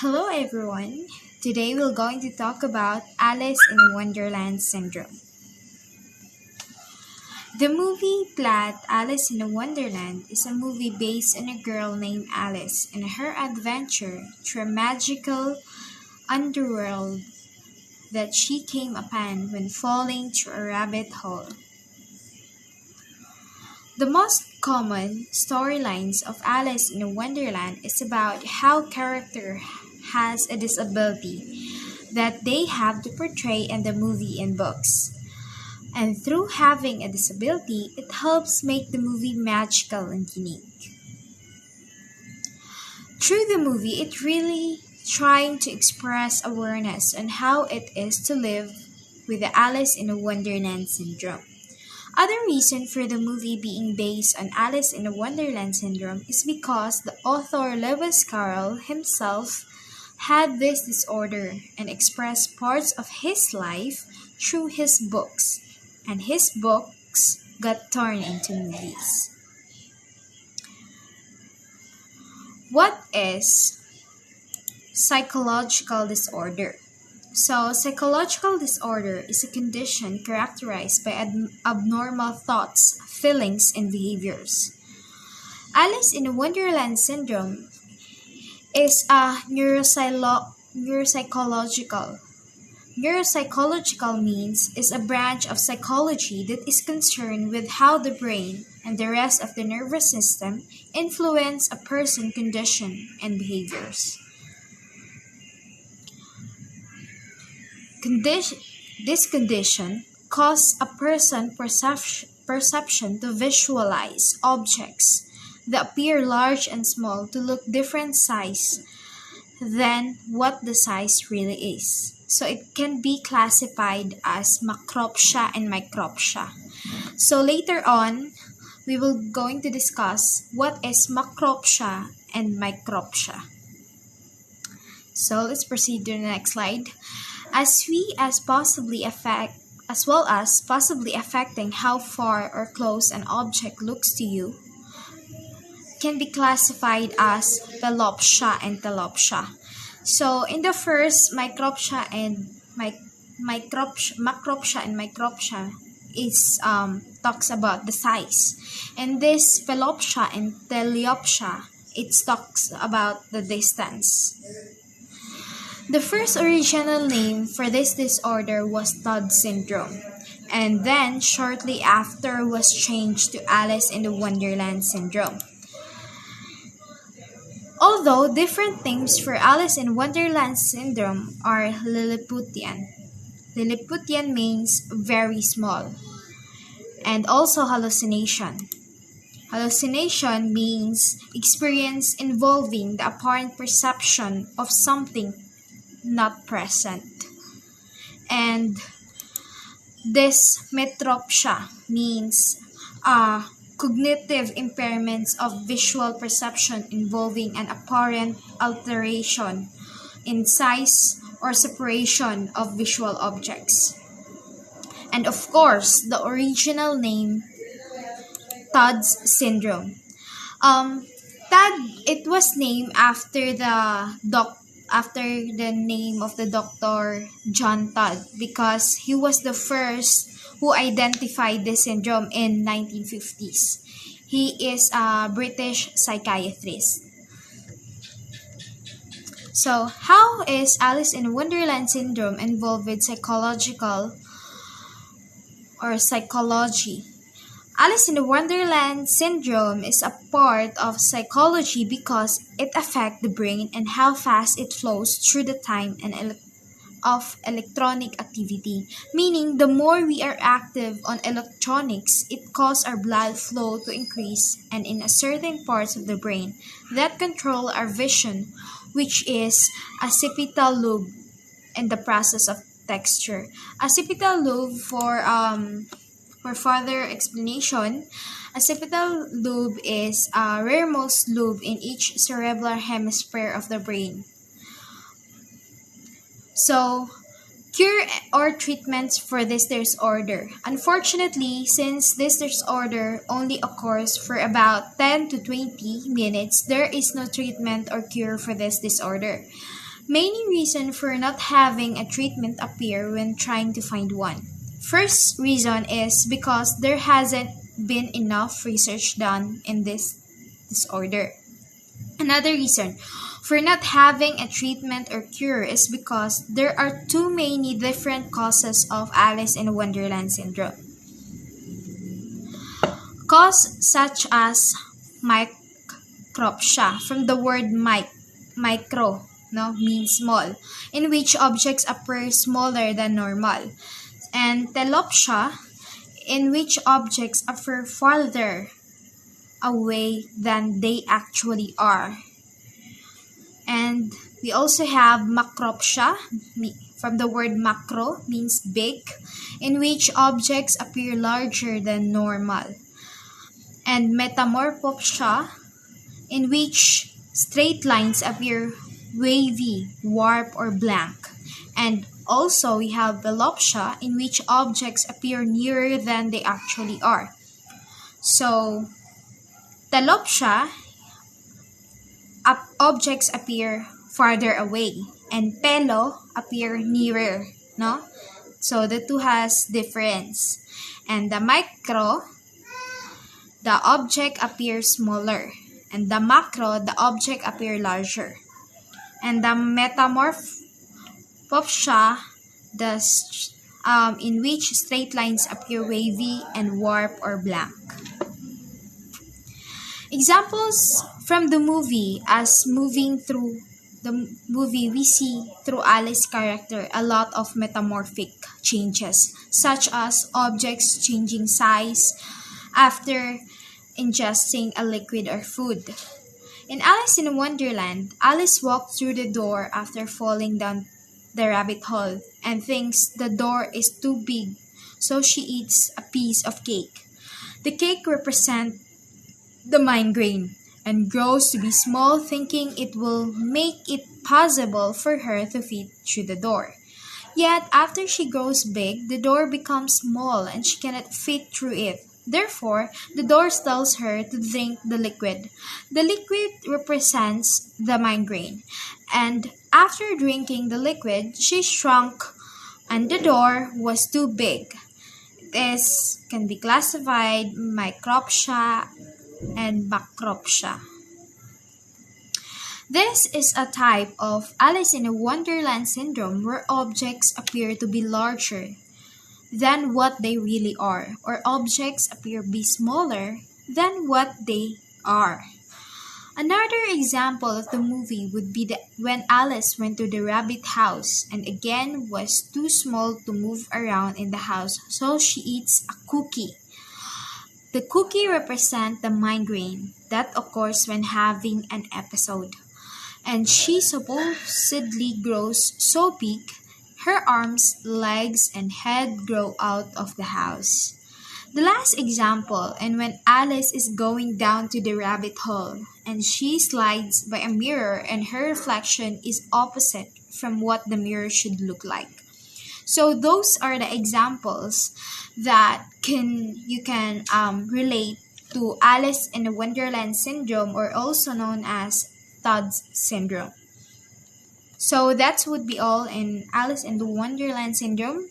Hello everyone. Today we're going to talk about Alice in Wonderland syndrome. The movie plot Alice in Wonderland is a movie based on a girl named Alice and her adventure through a magical underworld that she came upon when falling through a rabbit hole. The most common storylines of Alice in Wonderland is about how character has a disability that they have to portray in the movie and books. And through having a disability, it helps make the movie magical and unique. Through the movie, it really trying to express awareness on how it is to live with the Alice in Wonderland syndrome. Other reason for the movie being based on Alice in Wonderland syndrome is because the author Lewis Carroll himself had this disorder and expressed parts of his life through his books, and his books got turned into movies. What is psychological disorder? Psychological disorder is a condition characterized by abnormal thoughts, feelings, and behaviors. Alice in Wonderland syndrome is a neuropsychological. Neuropsychological means is a branch of psychology that is concerned with how the brain and the rest of the nervous system influence a person's condition and behaviors. This condition causes a person's perception to visualize objects that appear large and small to look different size than what the size really is. So it can be classified as macropsia and micropsia. So later on, we will going to discuss what is macropsia and micropsia. So let's proceed to the next slide. As well as possibly affecting how far or close an object looks to you, can be classified as telopsia and telopsia. So in the first, macropsia and micropsia is talks about the size, and this telopsia and teleopsia it talks about the distance. The first original name for this disorder was Todd syndrome, and then shortly after was changed to Alice in the Wonderland syndrome. Although different names for Alice in Wonderland syndrome are Lilliputian. Lilliputian means very small, and also hallucination. Hallucination means experience involving the apparent perception of something not present. And dysmetropsia means cognitive impairments of visual perception involving an apparent alteration in size or separation of visual objects. And of course, the original name, Todd's syndrome. Todd, it was named after the name of the doctor John Todd because he was the first who identified this syndrome in 1950s. He is a British psychiatrist. So, how is Alice in Wonderland syndrome involved with psychological or psychology? Alice in the Wonderland syndrome is a part of psychology because it affects the brain and how fast it flows through the time and of electronic activity, meaning the more we are active on electronics, it causes our blood flow to increase and in a certain parts of the brain that control our vision, which is occipital lobe and the process of texture. Occipital lobe for further explanation, occipital lobe is a rearmost lobe in each cerebral hemisphere of the brain. So, cure or treatments for this disorder. Unfortunately, since this disorder only occurs for about 10 to 20 minutes, there is no treatment or cure for this disorder. Many reasons for not having a treatment appear when trying to find one. First reason is because there hasn't been enough research done in this disorder. Another reason for not having a treatment or cure is because there are too many different causes of Alice in Wonderland syndrome. Cause such as micropsia, from the word micro, means small, in which objects appear smaller than normal, and telopsia, in which objects appear farther away than they actually are. And we also have macropsia, from the word macro, means big, in which objects appear larger than normal. And metamorphopsia, in which straight lines appear wavy, warped, or blank. And also we have velopsia, in which objects appear nearer than they actually are. So, telopsia, objects appear farther away, and pelo appear nearer, no? So the two has difference. And the micro, the object appears smaller, and the macro, the object appear larger. And the metamorphopsia, in which straight lines appear wavy and warped or blank. Examples from the movie. As moving through the movie, we see through Alice's character a lot of metamorphic changes, such as objects changing size after ingesting a liquid or food. In Alice in Wonderland, Alice walked through the door after falling down the rabbit hole and thinks the door is too big, so she eats a piece of cake. The cake represents the mind grain and grows to be small, thinking it will make it possible for her to fit through the door. Yet, after she grows big, the door becomes small and she cannot fit through it. Therefore, the door tells her to drink the liquid. The liquid represents the mind grain, and after drinking the liquid, she shrunk and the door was too big. This can be classified micropsia and macropsia. This is a type of Alice in Wonderland syndrome where objects appear to be larger than what they really are, or objects appear to be smaller than what they are. Another example of the movie would be when Alice went to the rabbit house and again was too small to move around in the house, so she eats a cookie. The cookie represents the migraine that occurs when having an episode, and she supposedly grows so big her arms, legs, and head grow out of the house. The last example, and when Alice is going down to the rabbit hole and she slides by a mirror and her reflection is opposite from what the mirror should look like. So those are the examples that you can relate to Alice in the Wonderland syndrome, or also known as Todd's syndrome. So that would be all in Alice in the Wonderland syndrome.